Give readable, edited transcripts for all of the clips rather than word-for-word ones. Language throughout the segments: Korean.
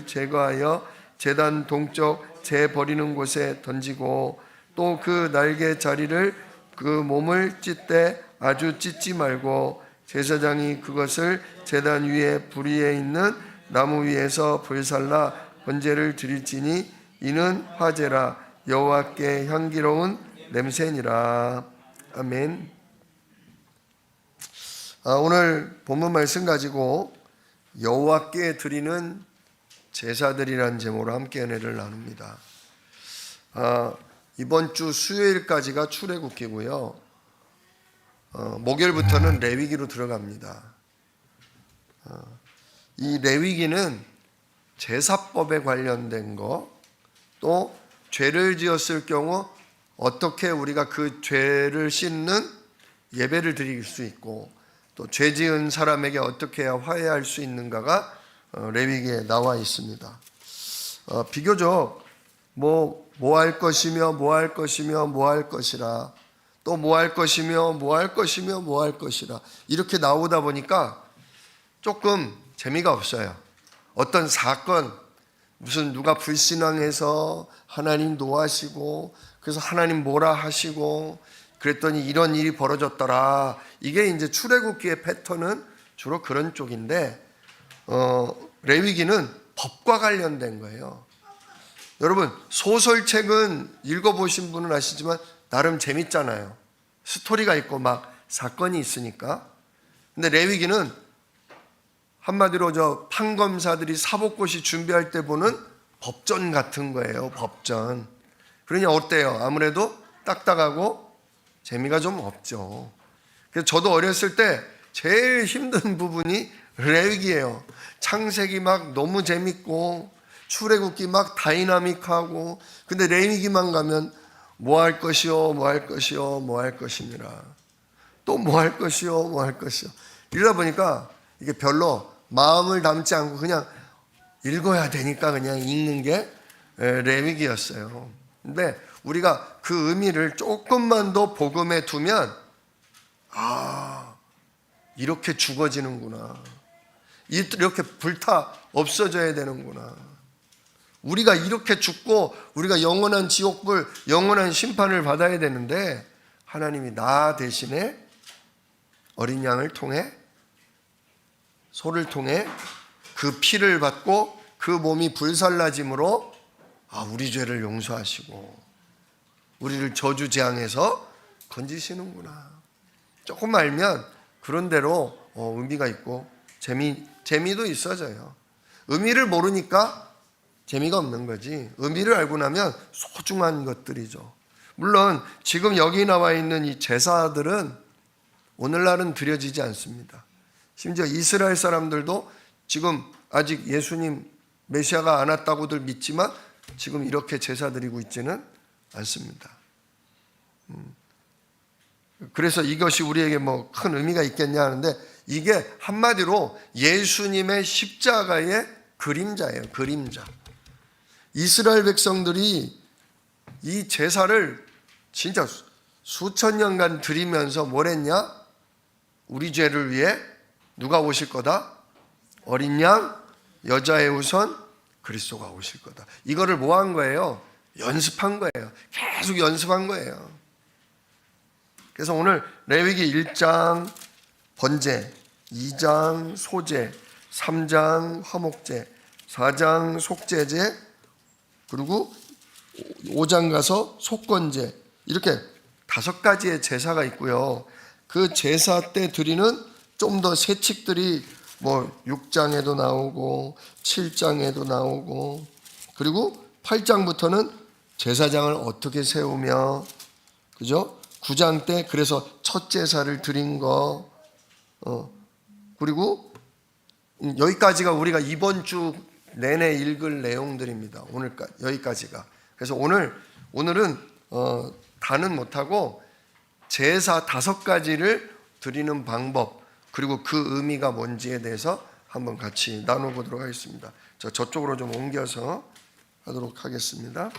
제거하여 제단 동쪽 재 버리는 곳에 던지고 또 그 날개 자리를 그 몸을 찢되 아주 찢지 말고 제사장이 그것을 제단 위에 불 위에 있는 나무 위에서 불살라 번제를 드릴지니 이는 화제라 여호와께 향기로운 냄새니라. 아멘. 오늘 본문 말씀 가지고 여호와께 드리는 제사들이라는 제목으로 함께 은혜를 나눕니다. 이번 주 수요일까지가 출애굽기고요. 목요일부터는 레위기로 들어갑니다. 이 레위기는 제사법에 관련된 거, 또 죄를 지었을 경우 어떻게 우리가 그 죄를 씻는 예배를 드릴 수 있고, 또 죄 지은 사람에게 어떻게 해야 화해할 수 있는가가 레위기에 나와 있습니다. 비교적 뭐 할 것이며 뭐 할 것이며 뭐 할 것이라, 또 뭐 할 것이며 뭐 할 것이며 뭐 할 것이라 이렇게 나오다 보니까 조금 재미가 없어요. 어떤 사건, 무슨 누가 불신앙해서 하나님 노하시고 그래서 하나님 뭐라 하시고 그랬더니 이런 일이 벌어졌더라. 이게 이제 출애굽기의 패턴은 주로 그런 쪽인데, 레위기는 법과 관련된 거예요. 여러분, 소설책은 읽어보신 분은 아시지만 나름 재밌잖아요. 스토리가 있고 막 사건이 있으니까. 근데 레위기는 한마디로 저 판검사들이 사법고시 준비할 때 보는 법전 같은 거예요. 법전. 그러니 어때요? 아무래도 딱딱하고 재미가 좀 없죠. 그래서 저도 어렸을 때 제일 힘든 부분이 레위기예요. 창세기 막 너무 재밌고 출애굽기 막 다이나믹하고, 근데 레위기만 가면 뭐 할 것이요 뭐 할 것이요 뭐 할 것이니라, 또 뭐 할 것이요 뭐 할 것이요, 이러다 보니까 이게 별로 마음을 담지 않고 그냥 읽어야 되니까 그냥 읽는 게 레위기였어요. 근데 우리가 그 의미를 조금만 더 복음에 두면 이렇게 죽어지는구나, 이렇게 불타 없어져야 되는구나, 우리가 이렇게 죽고 우리가 영원한 지옥불, 영원한 심판을 받아야 되는데 하나님이 나 대신에 어린 양을 통해, 소를 통해 그 피를 받고 그 몸이 불살라짐으로 우리 죄를 용서하시고 우리를 저주 재앙에서 건지시는구나. 조금 알면 그런 대로 의미가 있고 재미도 있어져요. 의미를 모르니까 재미가 없는 거지, 의미를 알고 나면 소중한 것들이죠. 물론 지금 여기 나와 있는 이 제사들은 오늘날은 드려지지 않습니다. 심지어 이스라엘 사람들도 지금 아직 예수님 메시아가 안 왔다고들 믿지만 지금 이렇게 제사 드리고 있지는 않습니다. 그래서 이것이 우리에게 뭐 큰 의미가 있겠냐 하는데, 이게 한마디로 예수님의 십자가의 그림자예요. 그림자. 이스라엘 백성들이 이 제사를 진짜 수천 년간 드리면서 뭘 했냐? 우리 죄를 위해 누가 오실 거다? 어린 양, 여자의 우선 그리스도가 오실 거다. 이거를 뭐 한 거예요? 연습한 거예요. 계속 연습한 거예요. 그래서 오늘 레위기 1장 번제, 2장 소제, 3장 화목제, 4장 속제제, 그리고 5장 가서 속건제, 이렇게 5가지의 제사가 있고요. 그 제사 때 드리는 좀 더 세칙들이 뭐 6장에도 나오고 7장에도 나오고, 그리고 8장부터는 제사장을 어떻게 세우며, 그죠? 9장 때 그래서 첫 제사를 드린 거, 그리고 여기까지가 우리가 이번 주 내내 읽을 내용들입니다. 여기까지가. 그래서 오늘은 다는 못하고 제사 5가지를 드리는 방법, 그리고 그 의미가 뭔지에 대해서 한번 같이 나눠보도록 하겠습니다. 저쪽으로 좀 옮겨서 하도록 하겠습니다.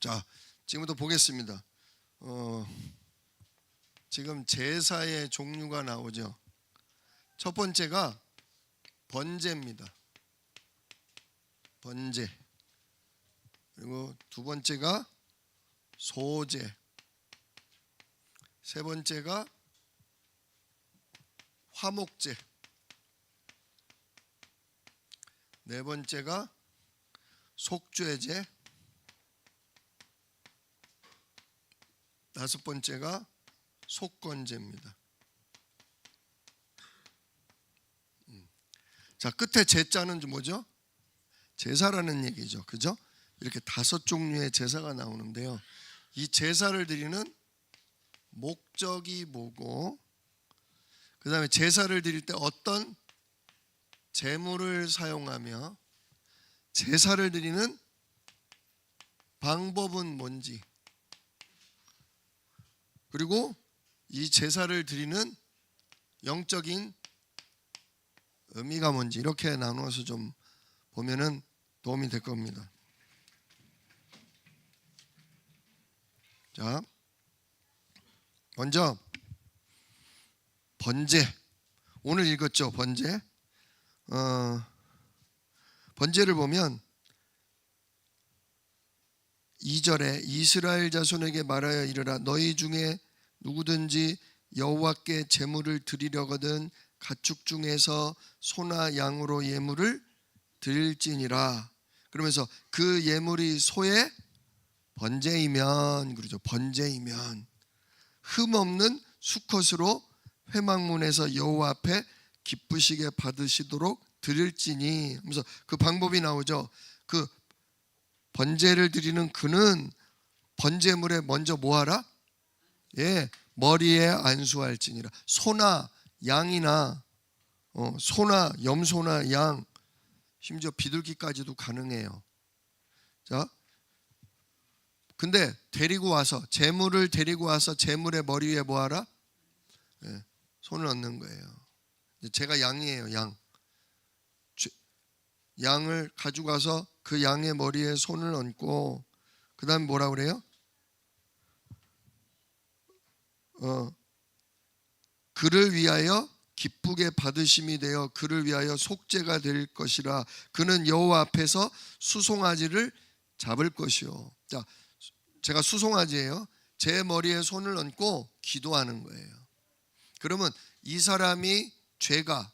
자, 지금부터 보겠습니다. 지금 제사의 종류가 나오죠. 첫 번째가 번제입니다. 번제. 그리고 두 번째가 소제. 세 번째가 화목제. 네 번째가 속죄제. 다섯 번째가 속건제입니다. 자, 끝에 제자는 뭐죠? 제사라는 얘기죠. 그죠? 이렇게 다섯 종류의 제사가 나오는데요. 이 제사를 드리는 목적이 뭐고, 그 다음에 제사를 드릴 때 어떤 제물을 사용하며 제사를 드리는 방법은 뭔지, 그리고 이 제사를 드리는 영적인 의미가 뭔지 이렇게 나누어서 좀 보면은 도움이 될 겁니다. 자, 먼저 번제. 오늘 읽었죠, 번제. 번제를 보면 2절에 이스라엘 자손에게 말하여 이르라 너희 중에 누구든지 여호와께 제물을 드리려거든 가축 중에서 소나 양으로 예물을 드릴지니라. 그러면서 그 예물이 소의 번제이면, 그러죠, 번제이면 흠없는 수컷으로 회막문에서 여호와 앞에 기쁘시게 받으시도록 드릴지니 하면서 그 방법이 나오죠. 그 번제를 드리는 그는 번제물에 먼저 뭐하라? 예, 머리에 안수할지니라. 소나 양이나 소나 염소나 양, 심지어 비둘기까지도 가능해요. 자, 근데 데리고 와서 제물을 데리고 와서 제물의 머리 위에 뭐하라? 예, 손을 얹는 거예요. 제가 양이에요. 양을 가져가서 그 양의 머리에 손을 얹고 그 다음에 뭐라 그래요? 그를 위하여 기쁘게 받으심이 되어 그를 위하여 속죄가 될 것이라. 그는 여호와 앞에서 수송아지를 잡을 것이요. 자, 제가 수송아지예요. 제 머리에 손을 얹고 기도하는 거예요. 그러면 이 사람이 죄가,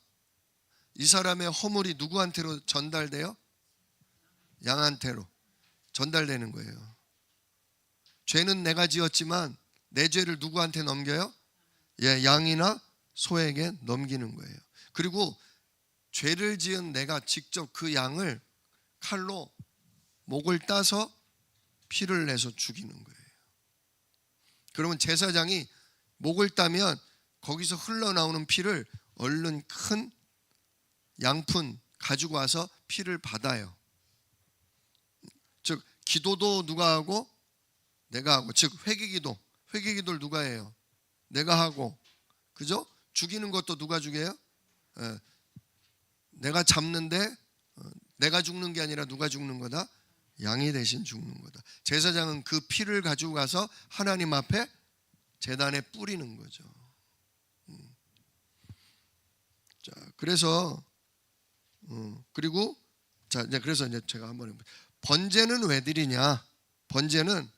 이 사람의 허물이 누구한테로 전달돼요? 양한테로 전달되는 거예요. 죄는 내가 지었지만 내 죄를 누구한테 넘겨요? 예, 양이나 소에게 넘기는 거예요. 그리고 죄를 지은 내가 직접 그 양을 칼로 목을 따서 피를 내서 죽이는 거예요. 그러면 제사장이 목을 따면 거기서 흘러나오는 피를 얼른 큰 양푼 가지고 와서 피를 받아요. 즉 기도도 누가 하고? 내가 하고. 즉 회개기도를 누가 해요? 내가 하고. 그죠? 죽이는 것도 누가 죽여요? 내가 잡는데 내가 죽는 게 아니라 누가 죽는 거다? 양이 대신 죽는 거다. 제사장은 그 피를 가지고 가서 하나님 앞에 제단에 뿌리는 거죠. 자, 그래서 그리고 자, 그래서 이제 제가 한번 번제는 왜 드리냐? 번제는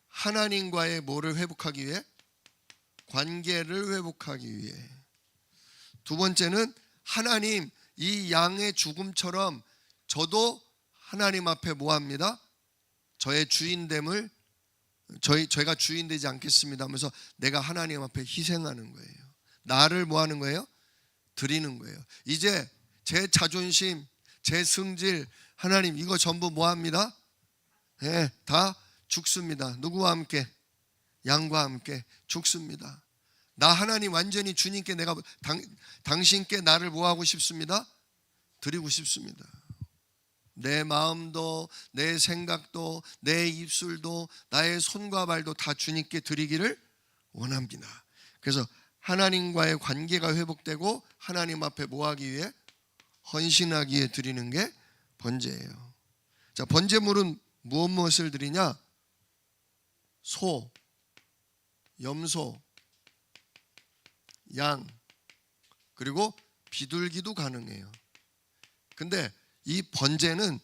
하나님과의 뭐를 회복하기 위해? 관계를 회복하기 위해. 두 번째는 하나님, 이 양의 죽음처럼 저도 하나님 앞에 뭐 합니다? 저의 주인됨을 저희가 주인 되지 않겠습니다 하면서 내가 하나님 앞에 희생하는 거예요. 나를 뭐 하는 거예요? 드리는 거예요. 이제 제 자존심, 제 승질, 하나님 이거 전부 뭐 합니다? 네, 다 죽습니다. 누구와 함께? 양과 함께 죽습니다. 나 하나님 완전히 주님께 내가 당신께 나를 뭐 하고 싶습니다? 드리고 싶습니다. 내 마음도 내 생각도 내 입술도 나의 손과 발도 다 주님께 드리기를 원합니다. 그래서 하나님과의 관계가 회복되고 하나님 앞에 뭐 하기 위해? 헌신하기에 드리는 게 번제예요. 자, 번제물은 무엇을 드리냐? 소, 염소, 양, 그리고 비둘기도 가능해요. 근데 이 번제는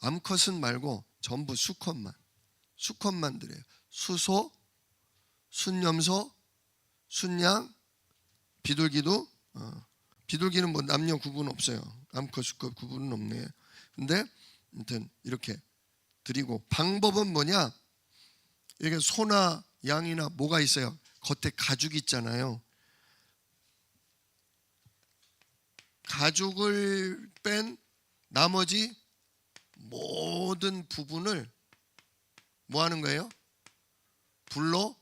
암컷은 말고 전부 수컷만 드려요. 수소, 순염소, 순양, 비둘기도 비둘기는 뭐 남녀 구분 없어요. 암컷, 수컷 구분은 없네. 근데 아무튼 이렇게 드리고, 방법은 뭐냐? 이렇게 소나 양이나 뭐가 있어요? 겉에 가죽 있잖아요. 가죽을 뺀 나머지 모든 부분을 뭐 하는 거예요? 불로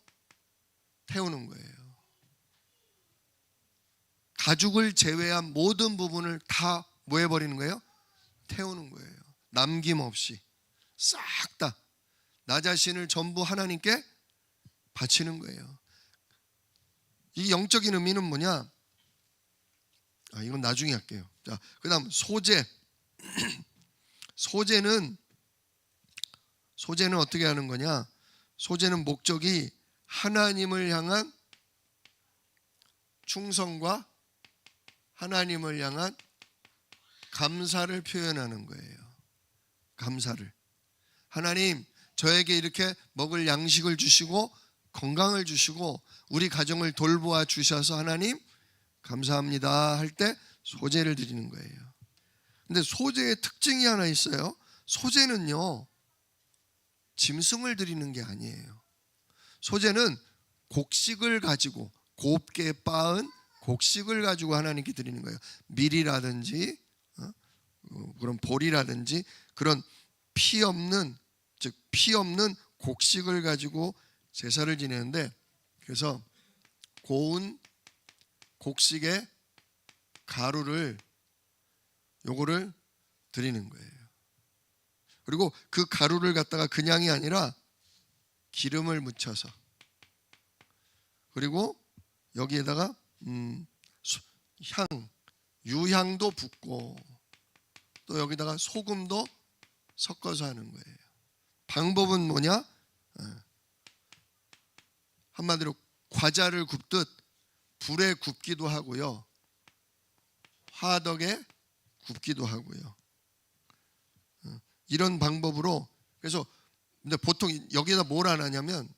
태우는 거예요. 가죽을 제외한 모든 부분을 다 뭐 해버리는 거예요? 태우는 거예요. 남김없이 싹 다 나 자신을 전부 하나님께 바치는 거예요. 이 영적인 의미는 뭐냐? 이건 나중에 할게요. 자, 그다음 소제. 소제는 어떻게 하는 거냐? 소제는 목적이 하나님을 향한 충성과 하나님을 향한 감사를 표현하는 거예요. 감사를. 하나님, 저에게 이렇게 먹을 양식을 주시고 건강을 주시고 우리 가정을 돌보아 주셔서 하나님 감사합니다 할 때 소제를 드리는 거예요. 근데 소제의 특징이 하나 있어요. 소제는요, 짐승을 드리는 게 아니에요. 소제는 곡식을 가지고, 곱게 빻은 곡식을 가지고 하나님께 드리는 거예요. 밀이라든지 그런 보리라든지 그런 피 없는 곡식을 가지고 제사를 지내는데, 그래서 고운 곡식의 가루를 요거를 드리는 거예요. 그리고 그 가루를 갖다가 그냥이 아니라 기름을 묻혀서, 그리고 여기에다가 유향도 붓고 또 여기다가 소금도 섞어서 하는 거예요. 방법은 뭐냐? 한마디로 과자를 굽듯 불에 굽기도 하고요, 화덕에 굽기도 하고요. 이런 방법으로. 그래서 근데 보통 여기에다 뭘 안 하냐면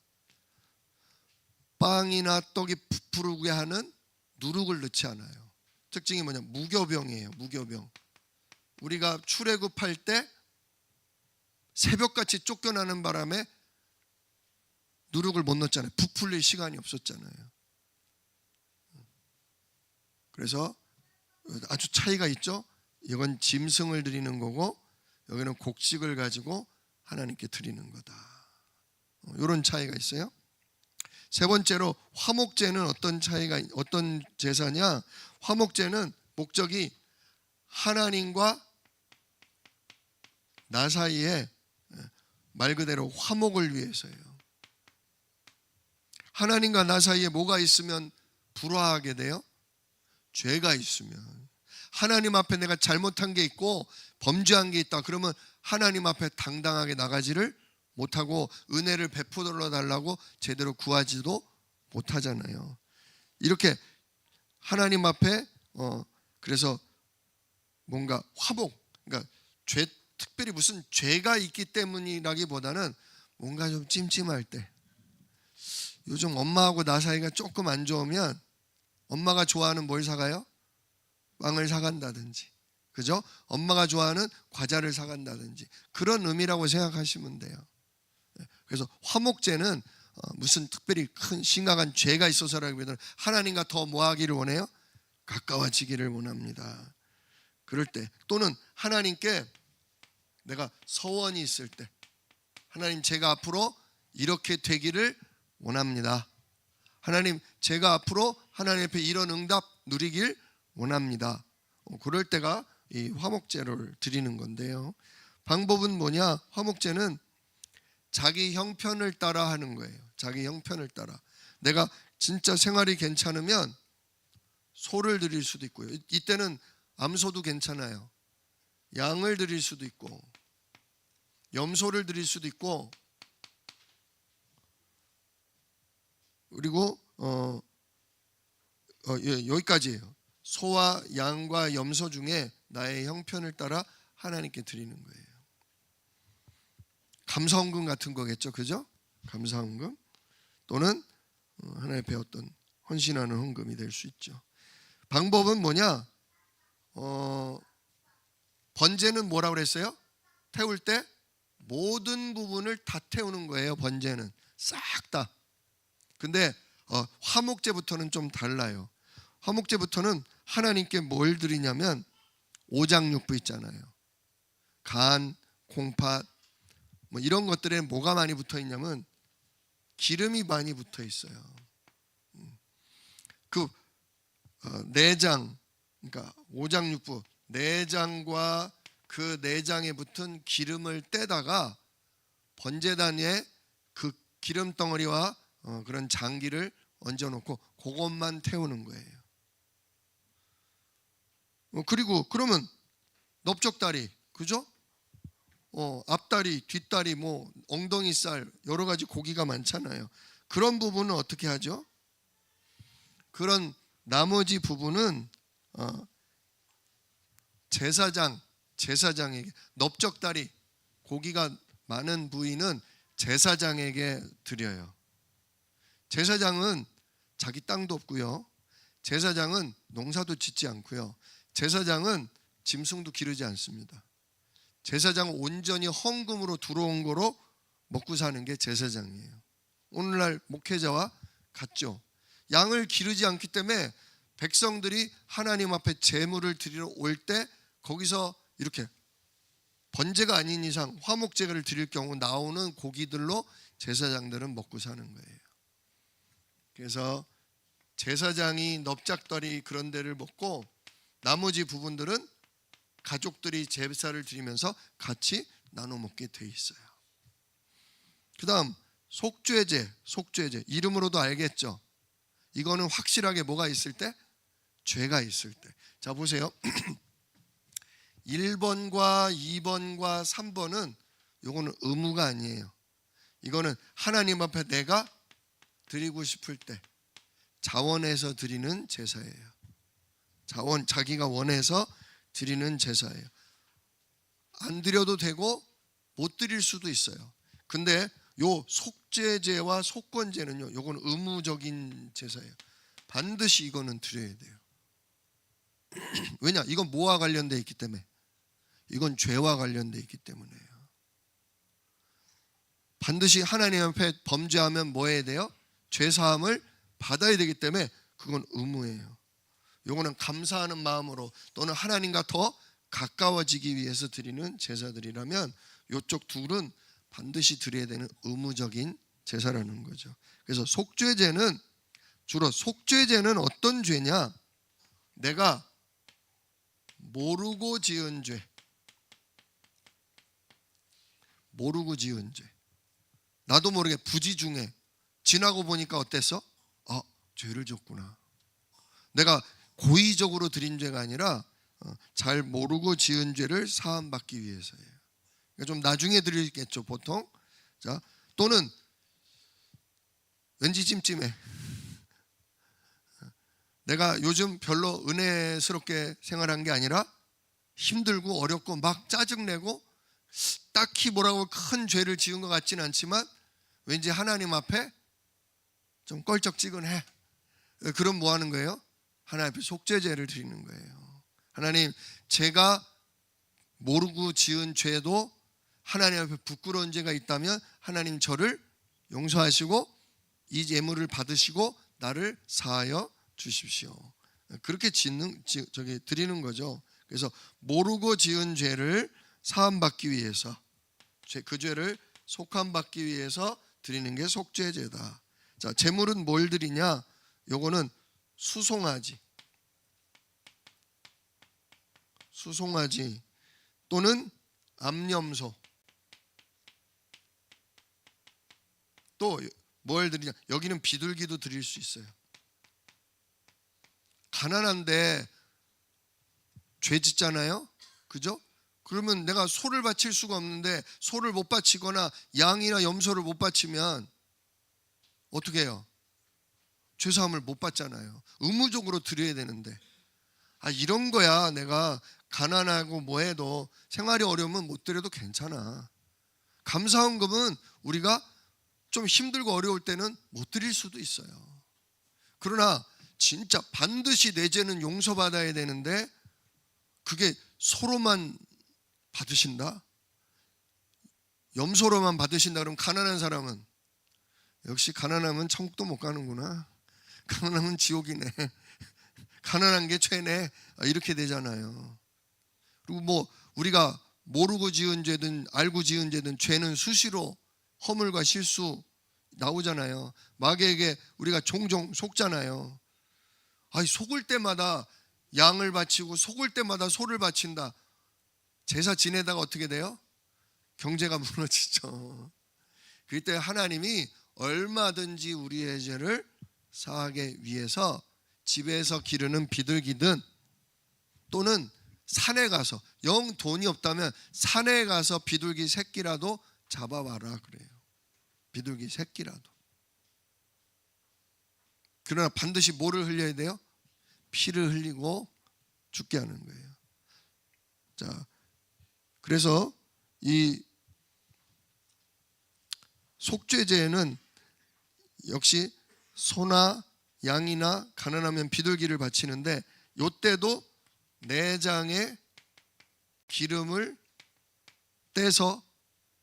빵이나 떡이 부풀게 하는 누룩을 넣지 않아요. 특징이 뭐냐? 무교병이에요. 무교병. 우리가 출애굽할 때 새벽같이 쫓겨나는 바람에 누룩을 못 넣었잖아요. 부풀릴 시간이 없었잖아요. 그래서 아주 차이가 있죠. 이건 짐승을 드리는 거고 여기는 곡식을 가지고 하나님께 드리는 거다. 이런 차이가 있어요. 세 번째로 화목제는 어떤 제사냐? 화목제는 목적이 하나님과 나 사이에 말 그대로 화목을 위해서예요. 하나님과 나 사이에 뭐가 있으면 불화하게 돼요? 죄가 있으면. 하나님 앞에 내가 잘못한 게 있고 범죄한 게 있다 그러면 하나님 앞에 당당하게 나가지를 못하고 은혜를 베풀어 달라고 제대로 구하지도 못하잖아요. 이렇게 하나님 앞에 그래서 뭔가 화목, 그러니까 특별히 무슨 죄가 있기 때문이라기보다는 뭔가 좀 찜찜할 때, 요즘 엄마하고 나 사이가 조금 안 좋으면 엄마가 좋아하는 뭘 사가요? 빵을 사간다든지, 그죠? 엄마가 좋아하는 과자를 사간다든지 그런 의미라고 생각하시면 돼요. 그래서 화목제는 무슨 특별히 큰 심각한 죄가 있어서라기보다는 하나님과 더 뭐하기를 원해요? 가까워지기를 원합니다. 그럴 때, 또는 하나님께 내가 서원이 있을 때, 하나님 제가 앞으로 이렇게 되기를 원합니다. 하나님 제가 앞으로 하나님 앞에 이런 응답 누리길 원합니다. 그럴 때가 이 화목제를 드리는 건데요. 방법은 뭐냐? 화목제는 자기 형편을 따라 하는 거예요. 자기 형편을 따라. 내가 진짜 생활이 괜찮으면 소를 드릴 수도 있고요. 이때는 암소도 괜찮아요. 양을 드릴 수도 있고 염소를 드릴 수도 있고 그리고 여기까지예요. 소와 양과 염소 중에 나의 형편을 따라 하나님께 드리는 거예요. 감사헌금 같은 거겠죠, 그죠? 감사헌금 또는 하나님 배웠던 헌신하는 헌금이 될 수 있죠. 방법은 뭐냐? 번제는 뭐라고 그랬어요? 태울 때 모든 부분을 다 태우는 거예요. 번제는 싹 다. 근데 화목제부터는 좀 달라요. 화목제부터는 하나님께 뭘 드리냐면 오장육부 있잖아요. 간, 콩팥 뭐 이런 것들에 뭐가 많이 붙어 있냐면 기름이 많이 붙어 있어요. 그 내장, 그러니까 오장육부 내장과 그 내장에 붙은 기름을 떼다가 번제단 위에 그 기름 덩어리와 그런 장기를 얹어놓고 그것만 태우는 거예요. 그리고 그러면 넓적다리, 그죠? 앞다리, 뒷다리, 뭐 엉덩이살 여러 가지 고기가 많잖아요. 그런 부분은 어떻게 하죠? 그런 나머지 부분은 제사장에게 넓적다리 고기가 많은 부위는 제사장에게 드려요. 제사장은 자기 땅도 없고요. 제사장은 농사도 짓지 않고요. 제사장은 짐승도 기르지 않습니다. 제사장은 온전히 헌금으로 들어온 거로 먹고 사는 게 제사장이에요. 오늘날 목회자와 같죠. 양을 기르지 않기 때문에 백성들이 하나님 앞에 제물을 드리러 올 때 거기서 이렇게 번제가 아닌 이상 화목제를 드릴 경우 나오는 고기들로 제사장들은 먹고 사는 거예요. 그래서 제사장이 넓적다리 그런 데를 먹고 나머지 부분들은 가족들이 제사를 드리면서 같이 나눠 먹게 돼 있어요. 그 다음 속죄제 이름으로도 알겠죠. 이거는 확실하게 뭐가 있을 때? 죄가 있을 때. 자 보세요. 1번과 2번과 3번은 이거는 의무가 아니에요. 이거는 하나님 앞에 내가 드리고 싶을 때 자원해서 드리는 제사예요. 자기가 원해서 드리는 제사예요. 안 드려도 되고 못 드릴 수도 있어요. 근데 요 속죄제와 속건제는요, 요건 의무적인 제사예요. 반드시 이거는 드려야 돼요. 왜냐? 이건 뭐와 관련되어 있기 때문에? 이건 죄와 관련되어 있기 때문에요. 반드시 하나님 앞에 범죄하면 뭐 해야 돼요? 죄사함을 받아야 되기 때문에 그건 의무예요. 요거는 감사하는 마음으로 또는 하나님과 더 가까워지기 위해서 드리는 제사들이라면 요쪽 둘은 반드시 드려야 되는 의무적인 제사라는 거죠. 그래서 속죄제는 주로 속죄제는 어떤 죄냐? 내가 모르고 지은 죄. 나도 모르게 부지 중에 지나고 보니까 어땠어? 죄를 졌구나. 내가 고의적으로 드린 죄가 아니라 잘 모르고 지은 죄를 사함받기 위해서예요. 그러니까 좀 나중에 드리겠죠 보통. 자, 또는 왠지 찜찜해. 내가 요즘 별로 은혜스럽게 생활한 게 아니라 힘들고 어렵고 막 짜증내고 딱히 뭐라고 큰 죄를 지은 것 같지는 않지만 왠지 하나님 앞에 좀 껄쩍지근해. 그럼 뭐 하는 거예요? 하나님 앞에 속죄제를 드리는 거예요. 하나님, 제가 모르고 지은 죄도 하나님 앞에 부끄러운 죄가 있다면 하나님 저를 용서하시고 이 예물을 받으시고 나를 사하여 주십시오. 그렇게 드리는 거죠. 그래서 모르고 지은 죄를 사함받기 위해서, 그 죄를 속함받기 위해서 드리는 게 속죄제다. 자, 제물은 뭘 드리냐? 요거는 수송아지 또는 암염소. 또 뭘 드리냐? 여기는 비둘기도 드릴 수 있어요. 가난한데 죄 짓잖아요, 그죠? 그러면 내가 소를 바칠 수가 없는데 소를 못 바치거나 양이나 염소를 못 바치면 어떻게 해요? 죄사함을 못 받잖아요. 의무적으로 드려야 되는데, 이런 거야. 내가 가난하고 뭐해도 생활이 어려우면 못 드려도 괜찮아. 감사헌금은 우리가 좀 힘들고 어려울 때는 못 드릴 수도 있어요. 그러나 진짜 반드시 내 죄는 용서받아야 되는데 그게 소로만 받으신다? 염소로만 받으신다 그러면 가난한 사람은 역시 가난하면 천국도 못 가는구나. 가난하면 지옥이네. 가난한 게 죄네. 이렇게 되잖아요. 그리고 뭐 우리가 모르고 지은 죄든 알고 지은 죄든 죄는 수시로 허물과 실수 나오잖아요. 마귀에게 우리가 종종 속잖아요. 속을 때마다 양을 바치고 속을 때마다 소를 바친다. 제사 지내다가 어떻게 돼요? 경제가 무너지죠. 그때 하나님이 얼마든지 우리의 죄를 사하기 위해서 집에서 기르는 비둘기든 또는 산에 가서, 영 돈이 없다면 산에 가서 비둘기 새끼라도 잡아와라 그래요. 비둘기 새끼라도. 그러나 반드시 뭐를 흘려야 돼요? 피를 흘리고 죽게 하는 거예요. 자, 그래서 이 속죄제에는 역시 소나 양이나 가난하면 비둘기를 바치는데, 요때도 내장에 기름을 떼서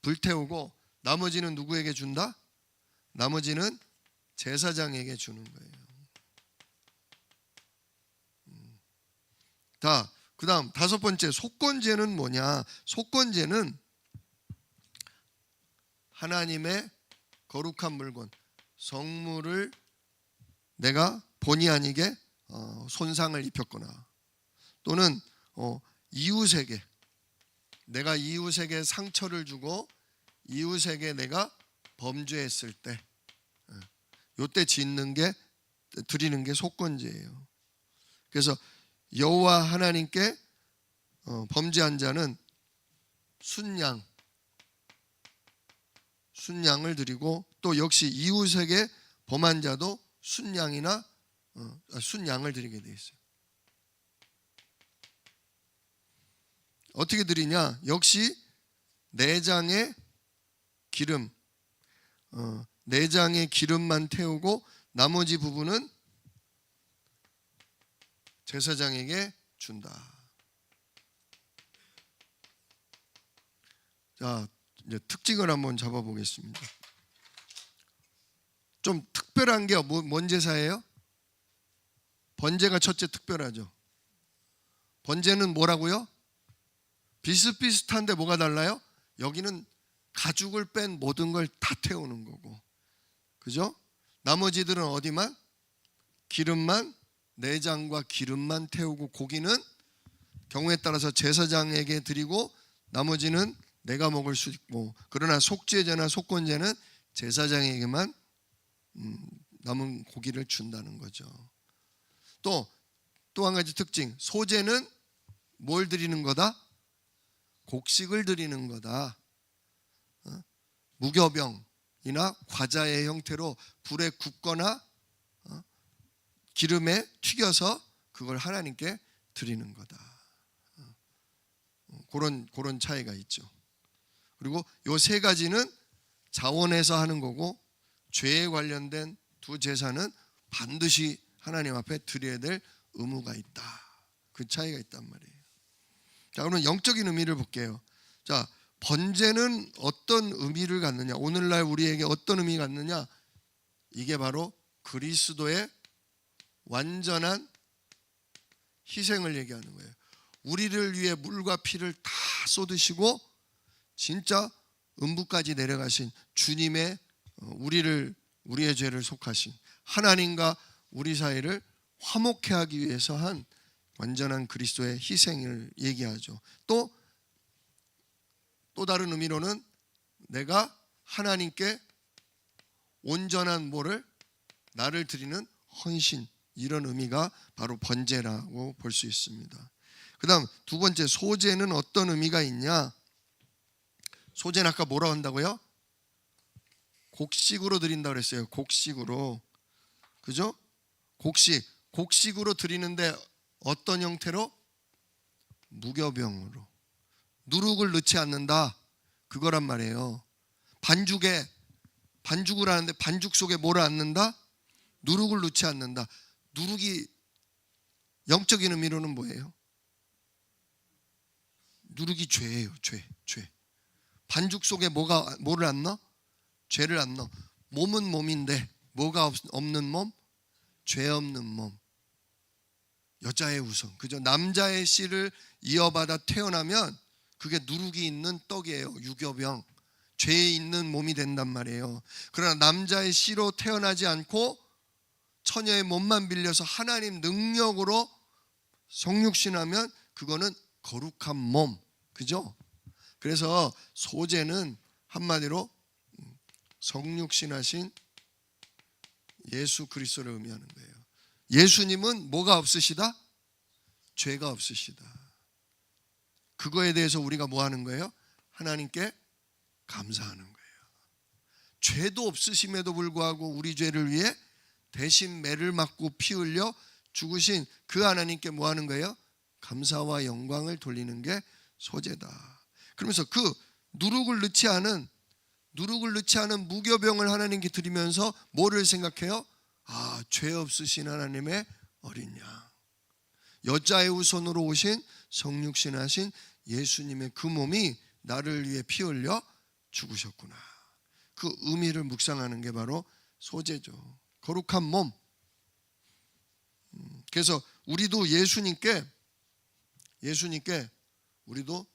불태우고 나머지는 누구에게 준다? 나머지는 제사장에게 주는 거예요. 자, 그 다음 5번째 속건제는 뭐냐? 속건제는 하나님의 거룩한 물건, 성물을 내가 본의 아니게 손상을 입혔거나 또는 이웃에게, 내가 이웃에게 상처를 주고 이웃에게 내가 범죄했을 때, 요때 드리는 게 속건제예요. 그래서 여호와 하나님께 범죄한 자는 순양을 드리고, 또 역시 이웃에게 범한 자도 순양을 드리게 돼 있어요. 어떻게 드리냐? 역시 내장의 기름, 내장의 기름만 태우고 나머지 부분은 제사장에게 준다. 자, 이제 특징을 한번 잡아보겠습니다. 좀 특별한 게 뭔 제사예요? 번제가 첫째 특별하죠. 번제는 뭐라고요? 비슷비슷한데 뭐가 달라요? 여기는 가죽을 뺀 모든 걸 다 태우는 거고, 그죠? 나머지들은 어디만? 기름만, 내장과 기름만 태우고, 고기는 경우에 따라서 제사장에게 드리고 나머지는 내가 먹을 수 있고, 그러나 속죄제나 속건제는 제사장에게만 남은 고기를 준다는 거죠. 또 한 가지 특징, 소제는 뭘 드리는 거다? 곡식을 드리는 거다. 무교병이나 과자의 형태로 불에 굽거나 기름에 튀겨서 그걸 하나님께 드리는 거다. 그런 차이가 있죠. 그리고 요 세 가지는 자원해서 하는 거고, 죄에 관련된 두 제사는 반드시 하나님 앞에 드려야 될 의무가 있다. 그 차이가 있단 말이에요. 자, 그러면 영적인 의미를 볼게요. 자, 번제는 어떤 의미를 갖느냐? 오늘날 우리에게 어떤 의미가 갖느냐? 이게 바로 그리스도의 완전한 희생을 얘기하는 거예요. 우리를 위해 물과 피를 다 쏟으시고 진짜 음부까지 내려가신 주님의 우리의 죄를 속하신 하나님과 우리 사이를 화목케 하기 위해서 한 완전한 그리스도의 희생을 얘기하죠. 또 다른 의미로는 내가 하나님께 온전한 나를 드리는 헌신, 이런 의미가 바로 번제라고 볼 수 있습니다. 그 다음 2번째, 소제는 어떤 의미가 있냐? 소제는 아까 뭐라 한다고요? 곡식으로 드린다고 그랬어요. 곡식으로. 그죠? 곡식으로 드리는데 어떤 형태로? 무교병으로. 누룩을 넣지 않는다, 그거란 말이에요. 반죽을 하는데 반죽 속에 뭐를 안 넣는다? 누룩을 넣지 않는다. 누룩이 영적인 의미로는 뭐예요? 누룩이 죄예요. 죄. 반죽 속에 뭐를 안 넣어? 죄를 안 넣어. 몸은 몸인데 뭐가 없는 몸? 죄 없는 몸. 여자의 우선, 그죠? 남자의 씨를 이어받아 태어나면 그게 누룩이 있는 떡이에요. 유교병, 죄에 있는 몸이 된단 말이에요. 그러나 남자의 씨로 태어나지 않고 처녀의 몸만 빌려서 하나님 능력으로 성육신하면 그거는 거룩한 몸, 그죠? 그래서 소제는 한마디로 성육신하신 예수 그리스도를 의미하는 거예요. 예수님은 뭐가 없으시다? 죄가 없으시다. 그거에 대해서 우리가 뭐 하는 거예요? 하나님께 감사하는 거예요. 죄도 없으심에도 불구하고 우리 죄를 위해 대신 매를 맞고 피 흘려 죽으신 그 하나님께 뭐 하는 거예요? 감사와 영광을 돌리는 게 소제다. 그러면서 그 누룩을 넣지 않은 무교병을 하나님께 드리면서 뭐를 생각해요? 죄 없으신 하나님의 어린 양, 여자의 후손으로 오신 성육신하신 예수님의 그 몸이 나를 위해 피 흘려 죽으셨구나. 그 의미를 묵상하는 게 바로 소제죠. 거룩한 몸. 그래서 우리도 예수님께 우리도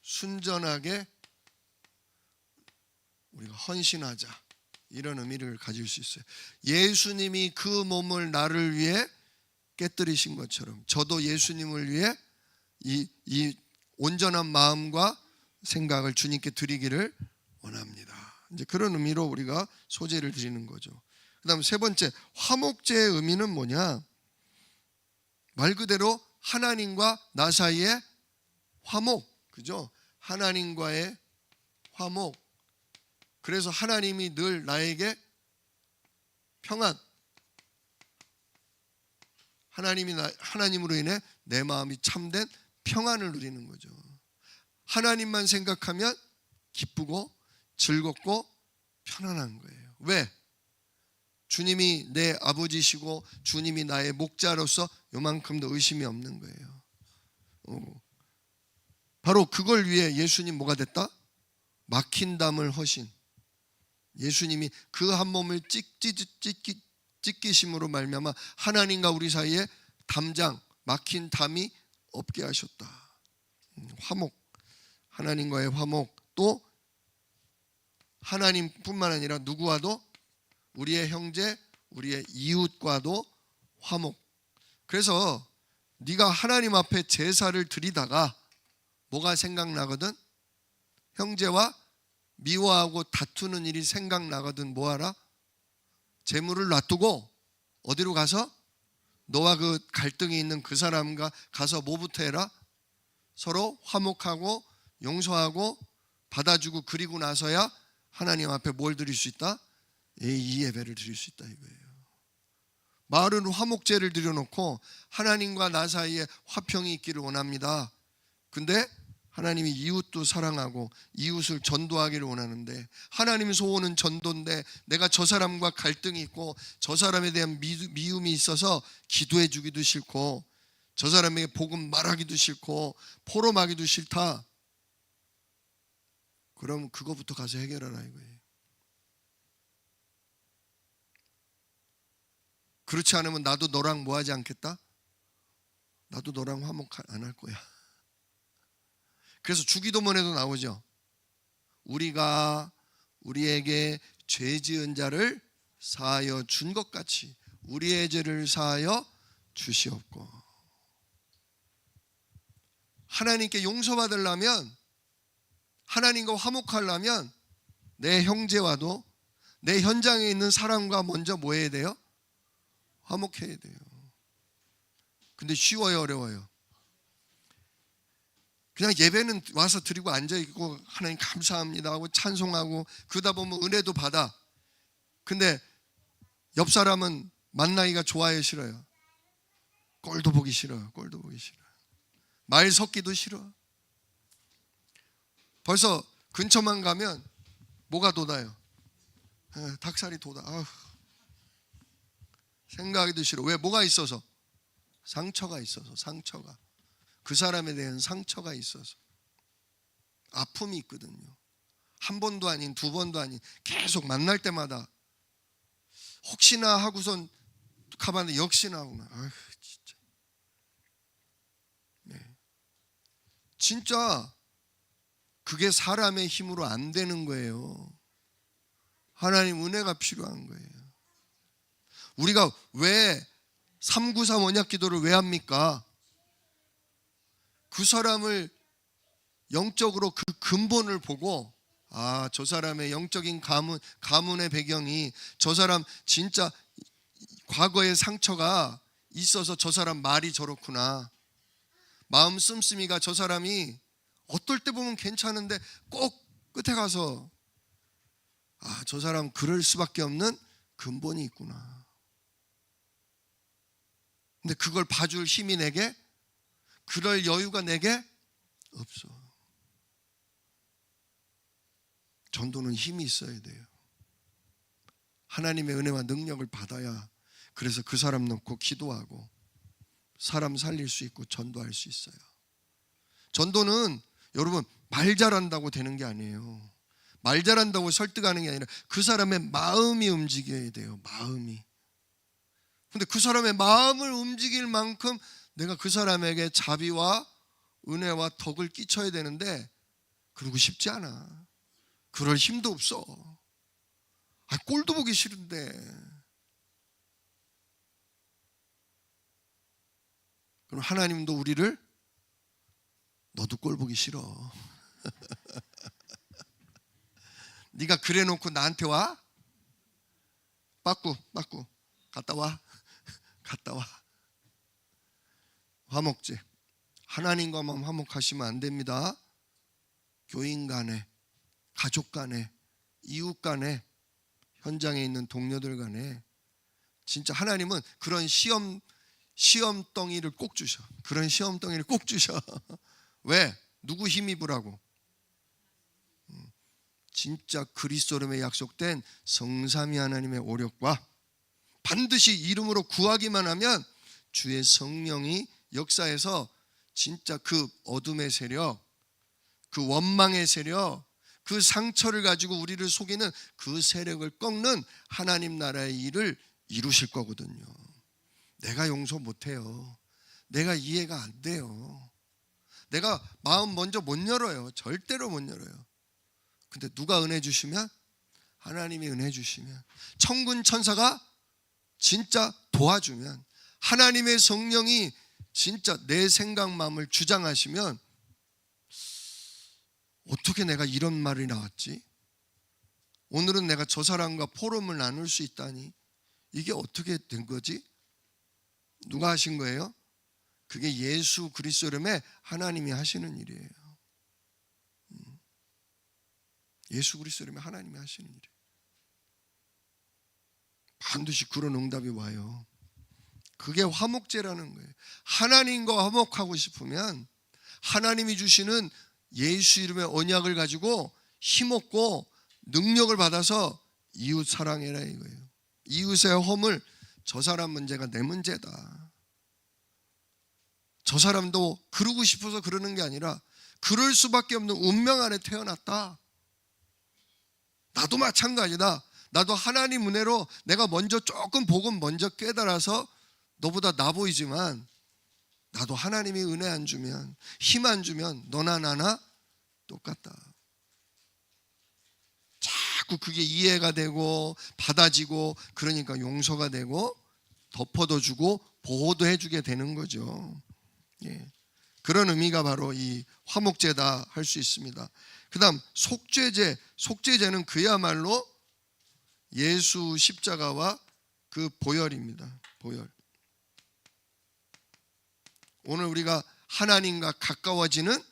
순전하게 우리가 헌신하자, 이런 의미를 가질 수 있어요. 예수님이 그 몸을 나를 위해 깨뜨리신 것처럼 저도 예수님을 위해 이 온전한 마음과 생각을 주님께 드리기를 원합니다. 이제 그런 의미로 우리가 소제를 드리는 거죠. 그다음 세 번째, 화목제의 의미는 뭐냐? 말 그대로 하나님과 나 사이의 화목, 그죠? 하나님과의 화목. 그래서 하나님이 늘 나에게 평안, 하나님으로 인해 내 마음이 참된 평안을 누리는 거죠. 하나님만 생각하면 기쁘고 즐겁고 편안한 거예요. 왜? 주님이 내 아버지시고 주님이 나의 목자로서 요만큼도 의심이 없는 거예요. 바로 그걸 위해 예수님 뭐가 됐다? 막힌 담을 허신. 예수님이 그 한 몸을 찢기심으로 말미암아 하나님과 우리 사이에 막힌 담이 없게 하셨다. 화목, 하나님과의 화목, 또 하나님뿐만 아니라 누구와도, 우리의 형제, 우리의 이웃과도 화목. 그래서 네가 하나님 앞에 제사를 드리다가 뭐가 생각나거든? 형제와 미워하고 다투는 일이 생각나거든. 뭐하라? 재물을 놔두고 어디로 가서? 너와 그 갈등이 있는 그 사람과 가서 뭐부터 해라? 서로 화목하고 용서하고 받아주고, 그리고 나서야 하나님 앞에 뭘 드릴 수 있다? 이 예배를 드릴 수 있다 이거예요. 마을은 화목제를 드려놓고 하나님과 나 사이에 화평이 있기를 원합니다. 근데 하나님이 이웃도 사랑하고 이웃을 전도하기를 원하는데, 하나님 소원은 전도인데 내가 저 사람과 갈등이 있고 저 사람에 대한 미움이 있어서 기도해 주기도 싫고 저 사람에게 복음 말하기도 싫고 포럼하기도 싫다. 그럼 그거부터 가서 해결하라 이거예요. 그렇지 않으면 나도 너랑 뭐 하지 않겠다? 나도 너랑 화목 안 할 거야. 그래서 주기도문에도 나오죠. 우리가 우리에게 죄 지은 자를 사하여 준 것 같이 우리의 죄를 사하여 주시옵고. 하나님께 용서받으려면, 하나님과 화목하려면 내 형제와도, 내 현장에 있는 사람과 먼저 뭐 해야 돼요? 화목해야 돼요. 근데 쉬워요, 어려워요? 그냥 예배는 와서 드리고 앉아있고 하나님 감사합니다 하고 찬송하고 그러다 보면 은혜도 받아. 근데 옆 사람은 만나기가 좋아요, 싫어요? 꼴도 보기 싫어요. 꼴도 보기 싫어요. 말 섞기도 싫어. 벌써 근처만 가면 뭐가 돋아요? 닭살이 돋아. 아휴. 생각하기도 싫어. 왜? 뭐가 있어서? 상처가 있어서. 상처가. 그 사람에 대한 상처가 있어서. 아픔이 있거든요. 한 번도 아닌 두 번도 아닌 계속 만날 때마다 혹시나 하고선 가봤는데 역시나 하구나. 아휴, 진짜. 네. 진짜 그게 사람의 힘으로 안 되는 거예요. 하나님 은혜가 필요한 거예요. 우리가 왜 393 언약 기도를 왜 합니까? 그 사람을 영적으로 그 근본을 보고, 아, 저 사람의 영적인 가문의 배경이, 저 사람 진짜 과거의 상처가 있어서 저 사람 말이 저렇구나. 마음 씀씀이가 저 사람이 어떨 때 보면 괜찮은데 꼭 끝에 가서, 아, 저 사람 그럴 수밖에 없는 근본이 있구나. 근데 그걸 봐줄 힘이 내게, 그럴 여유가 내게 없어. 전도는 힘이 있어야 돼요. 하나님의 은혜와 능력을 받아야, 그래서 그 사람 놓고 기도하고 사람 살릴 수 있고 전도할 수 있어요. 전도는 여러분 말 잘한다고 되는 게 아니에요. 말 잘한다고 설득하는 게 아니라 그 사람의 마음이 움직여야 돼요. 마음이. 근데 그 사람의 마음을 움직일 만큼 내가 그 사람에게 자비와 은혜와 덕을 끼쳐야 되는데, 그러고 싶지 않아. 그럴 힘도 없어. 아, 꼴도 보기 싫은데. 그럼 하나님도 우리를, 너도 꼴 보기 싫어. 네가 그래 놓고 나한테 와? 빠꾸 갔다 와. 갔다 와. 화목제. 하나님과만 화목하시면 안 됩니다. 교인 간에, 가족 간에, 이웃 간에, 현장에 있는 동료들 간에. 진짜 하나님은 그런 시험덩이를 꼭 주셔. 그런 시험덩이를 꼭 주셔. 왜? 누구 힘입으라고? 진짜 그리스도름에 약속된 성삼위 하나님의 오력과 반드시 이름으로 구하기만 하면 주의 성령이 역사해서 진짜 그 어둠의 세력, 그 원망의 세력, 그 상처를 가지고 우리를 속이는 그 세력을 꺾는 하나님 나라의 일을 이루실 거거든요. 내가 용서 못해요. 내가 이해가 안 돼요. 내가 마음 먼저 못 열어요. 절대로 못 열어요. 근데 누가 은혜 주시면? 하나님이 은혜 주시면, 천군 천사가 진짜 도와주면, 하나님의 성령이 진짜 내 생각 마음을 주장하시면, 어떻게 내가 이런 말이 나왔지? 오늘은 내가 저 사람과 포럼을 나눌 수 있다니, 이게 어떻게 된 거지? 누가 하신 거예요? 그게 예수 그리스도 이름에 하나님이 하시는 일이에요. 예수 그리스도 이름에 하나님이 하시는 일이에요. 반드시 그런 응답이 와요. 그게 화목제라는 거예요. 하나님과 화목하고 싶으면 하나님이 주시는 예수 이름의 언약을 가지고 힘없고 능력을 받아서 이웃 사랑해라 이거예요. 이웃의 허물, 저 사람 문제가 내 문제다. 저 사람도 그러고 싶어서 그러는 게 아니라 그럴 수밖에 없는 운명 안에 태어났다. 나도 마찬가지다. 나도 하나님 은혜로 내가 먼저 조금 복음 먼저 깨달아서 너보다 나 보이지만, 나도 하나님이 은혜 안 주면, 힘 안 주면 너나 나나 똑같다. 자꾸 그게 이해가 되고 받아지고, 그러니까 용서가 되고 덮어도 주고 보호도 해주게 되는 거죠. 예. 그런 의미가 바로 이 화목제다 할 수 있습니다. 그 다음 속죄제. 속죄제는 그야말로 예수 십자가와 그 보혈입니다. 보혈. 오늘 우리가 하나님과 가까워지는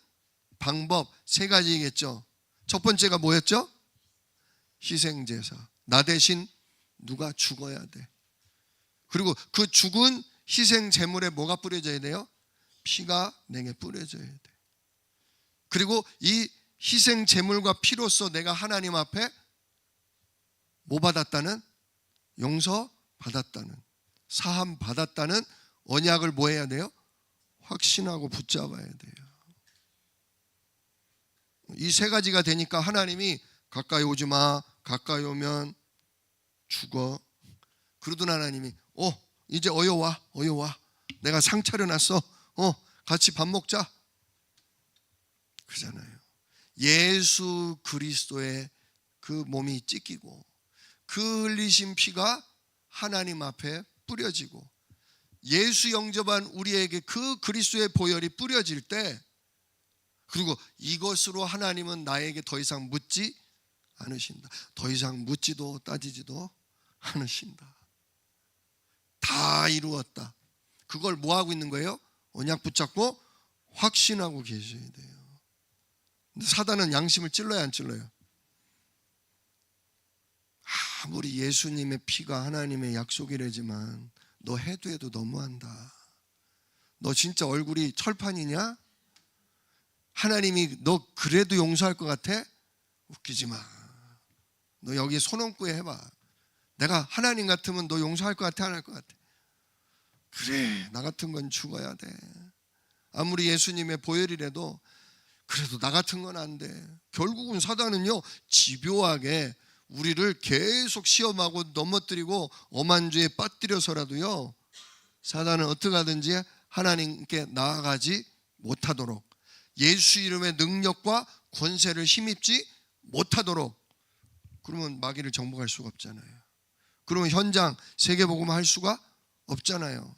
방법 세 가지겠죠. 첫 번째가 뭐였죠? 희생제사. 나 대신 누가 죽어야 돼. 그리고 그 죽은 희생 제물에 뭐가 뿌려져야 돼요? 피가 내게 뿌려져야 돼. 그리고 이 희생 제물과 피로써 내가 하나님 앞에 뭐 받았다는? 용서 받았다는, 사함 받았다는 언약을 뭐 해야 돼요? 확신하고 붙잡아야 돼요. 이 세 가지가 되니까 하나님이 가까이 오지 마, 가까이 오면 죽어. 그러던 하나님이 이제 어여와, 내가 상 차려놨어, 같이 밥 먹자, 그러잖아요. 예수 그리스도의 그 몸이 찢기고 그 흘리신 피가 하나님 앞에 뿌려지고 예수 영접한 우리에게 그 그리스도의 보혈이 뿌려질 때, 그리고 이것으로 하나님은 나에게 더 이상 묻지 않으신다. 더 이상 묻지도 따지지도 않으신다. 다 이루었다. 그걸 뭐 하고 있는 거예요? 언약 붙잡고 확신하고 계셔야 돼요. 근데 사단은 양심을 찔러야 안 찔러요? 아무리 예수님의 피가 하나님의 약속이라지만 너 해도 너무한다. 너 진짜 얼굴이 철판이냐? 하나님이 너 그래도 용서할 것 같아? 웃기지 마. 너 여기 손 얹고 해봐. 내가 하나님 같으면 너 용서할 것 같아? 안 할 것 같아? 그래, 나 같은 건 죽어야 돼. 아무리 예수님의 보혈이라도 그래도 나 같은 건 안 돼. 결국은 사단은요, 집요하게 우리를 계속 시험하고 넘어뜨리고 엄한 죄에 빠뜨려서라도요, 사단은 어떻게 하든지 하나님께 나아가지 못하도록, 예수 이름의 능력과 권세를 힘입지 못하도록, 그러면 마귀를 정복할 수가 없잖아요. 그러면 현장 세계복음 할 수가 없잖아요.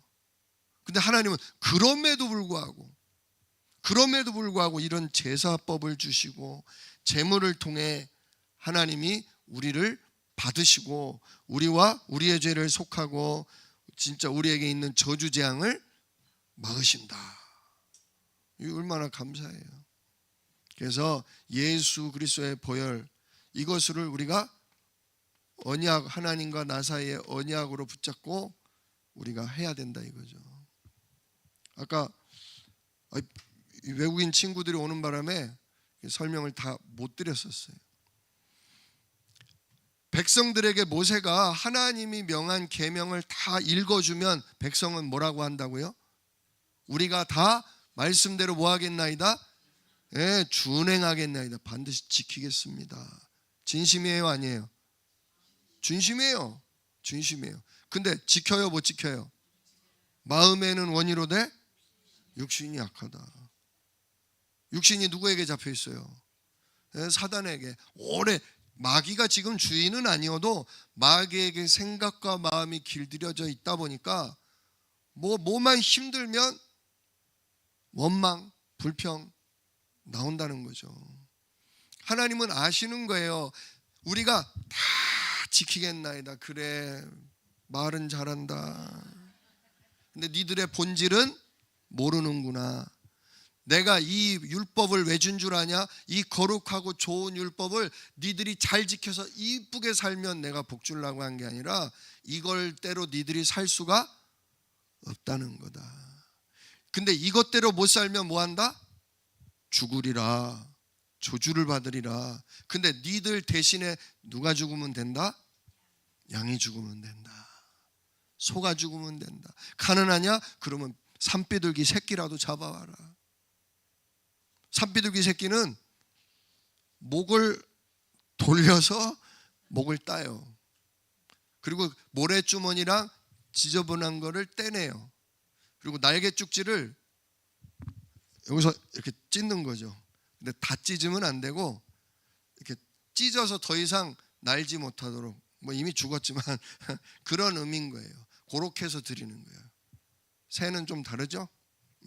근데 하나님은 그럼에도 불구하고 이런 제사법을 주시고 제물을 통해 하나님이 우리를 받으시고 우리와 우리의 죄를 속하고 진짜 우리에게 있는 저주 재앙을 막으신다. 이거 얼마나 감사해요. 그래서 예수 그리스도의 보혈, 이것을 우리가 언약, 하나님과 나 사이의 언약으로 붙잡고 우리가 해야 된다 이거죠. 아까 외국인 친구들이 오는 바람에 설명을 다 못 드렸었어요. 백성들에게 모세가 하나님이 명한 계명을 다 읽어주면 백성은 뭐라고 한다고요? 우리가 다 말씀대로 뭐 하겠나이다? 예, 준행하겠나이다. 반드시 지키겠습니다. 진심이에요, 아니에요? 진심이에요. 근데 지켜요, 못 지켜요? 마음에는 원이로되 육신이 약하다. 육신이 누구에게 잡혀 있어요? 예, 사단에게. 오래 마귀가 지금 주인은 아니어도 마귀에게 생각과 마음이 길들여져 있다 보니까 뭐만 힘들면 원망, 불평 나온다는 거죠. 하나님은 아시는 거예요. 우리가 다 지키겠나이다. 그래, 말은 잘한다. 근데 니들의 본질은 모르는구나. 내가 이 율법을 왜 준 줄 아냐? 이 거룩하고 좋은 율법을 니들이 잘 지켜서 이쁘게 살면 내가 복 주려고 한 게 아니라 이걸대로 니들이 살 수가 없다는 거다. 근데 이것대로 못 살면 뭐 한다? 죽으리라, 저주를 받으리라. 근데 니들 대신에 누가 죽으면 된다? 양이 죽으면 된다. 소가 죽으면 된다. 가난하냐? 그러면 산비둘기 새끼라도 잡아와라. 산비둘기 새끼는 목을 돌려서 목을 따요. 그리고 모래주머니랑 지저분한 거를 떼내요. 그리고 날개 쭉지를 여기서 이렇게 찢는 거죠. 근데 다 찢으면 안 되고 이렇게 찢어서 더 이상 날지 못하도록, 뭐 이미 죽었지만 그런 의미인 거예요. 그렇게 해서 드리는 거예요. 새는 좀 다르죠?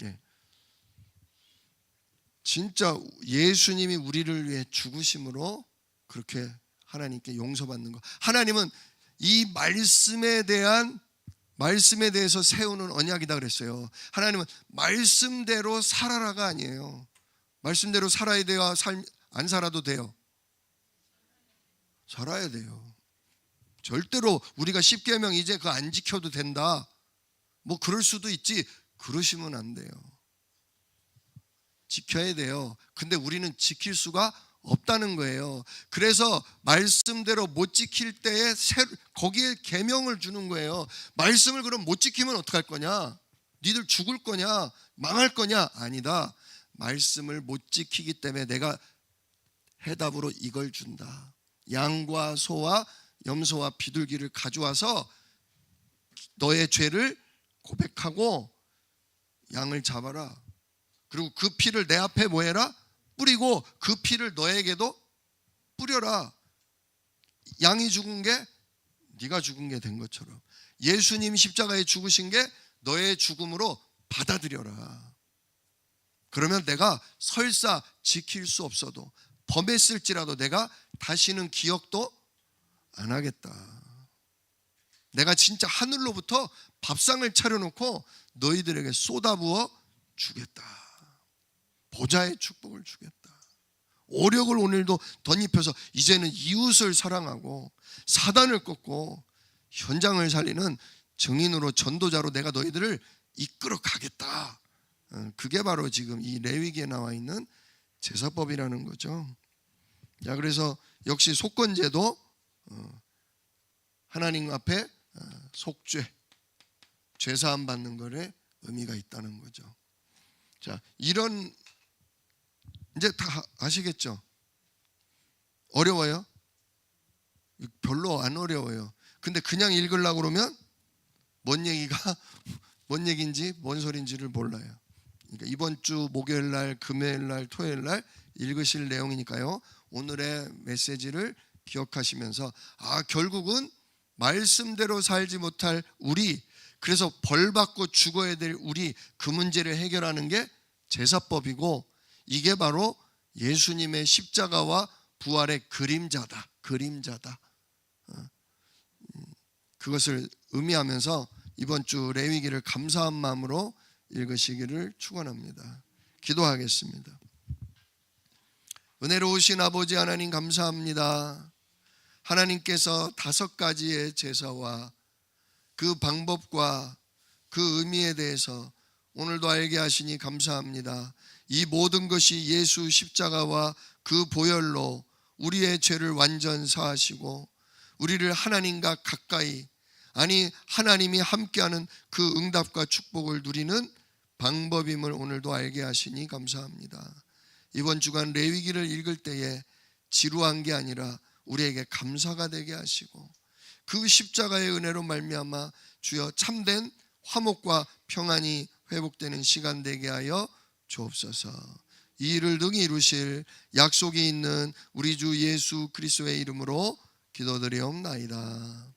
예. 진짜 예수님이 우리를 위해 죽으심으로 그렇게 하나님께 용서받는 거. 하나님은 이 말씀에 대해서 세우는 언약이다 그랬어요. 하나님은 말씀대로 살아라가 아니에요. 말씀대로 살아야 돼요? 안 살아도 돼요? 살아야 돼요. 절대로 우리가 10계명 이제 그거 안 지켜도 된다, 뭐 그럴 수도 있지, 그러시면 안 돼요. 지켜야 돼요. 근데 우리는 지킬 수가 없다는 거예요. 그래서 말씀대로 못 지킬 때에 거기에 계명을 주는 거예요. 말씀을 그럼 못 지키면 어떡할 거냐? 니들 죽을 거냐? 망할 거냐? 아니다. 말씀을 못 지키기 때문에 내가 해답으로 이걸 준다. 양과 소와 염소와 비둘기를 가져와서 너의 죄를 고백하고 양을 잡아라. 그리고 그 피를 내 앞에 뭐 해라? 뿌리고 그 피를 너에게도 뿌려라. 양이 죽은 게 네가 죽은 게 된 것처럼 예수님 십자가에 죽으신 게 너의 죽음으로 받아들여라. 그러면 내가 설사 지킬 수 없어도 범했을지라도 내가 다시는 기억도 안 하겠다. 내가 진짜 하늘로부터 밥상을 차려놓고 너희들에게 쏟아부어 주겠다. 보좌의 축복을 주겠다. 오력을 오늘도 덧입혀서 이제는 이웃을 사랑하고 사단을 꺾고 현장을 살리는 증인으로 전도자로 내가 너희들을 이끌어 가겠다. 그게 바로 지금 이 레위기에 나와 있는 제사법이라는 거죠. 자, 그래서 역시 속건제도 하나님 앞에 속죄, 죄사함 받는 것에 의미가 있다는 거죠. 자, 이런 이제 다 아시겠죠? 어려워요? 별로 안 어려워요. 근데 그냥 읽으려고 그러면 뭔 얘기인지 뭔 소리인지를 몰라요. 그러니까 이번 주 목요일 날, 금요일 날, 토요일 날 읽으실 내용이니까요. 오늘의 메시지를 기억하시면서 결국은 말씀대로 살지 못할 우리, 그래서 벌받고 죽어야 될 우리, 그 문제를 해결하는 게 제사법이고 이게 바로 예수님의 십자가와 부활의 그림자다. 그것을 의미하면서 이번 주 레위기를 감사한 마음으로 읽으시기를 축원합니다. 기도하겠습니다. 은혜로우신 아버지 하나님 감사합니다. 하나님께서 5가지의 제사와 그 방법과 그 의미에 대해서 오늘도 알게 하시니 감사합니다. 이 모든 것이 예수 십자가와 그 보혈로 우리의 죄를 완전 사하시고 우리를 하나님과 가까이, 아니 하나님이 함께하는 그 응답과 축복을 누리는 방법임을 오늘도 알게 하시니 감사합니다. 이번 주간 레위기를 읽을 때에 지루한 게 아니라 우리에게 감사가 되게 하시고 그 십자가의 은혜로 말미암아 주여 참된 화목과 평안이 회복되는 시간 되게 하여 주옵소서. 이 일을 능히 이루실 약속이 있는 우리 주 예수 그리스도의 이름으로 기도드리옵나이다.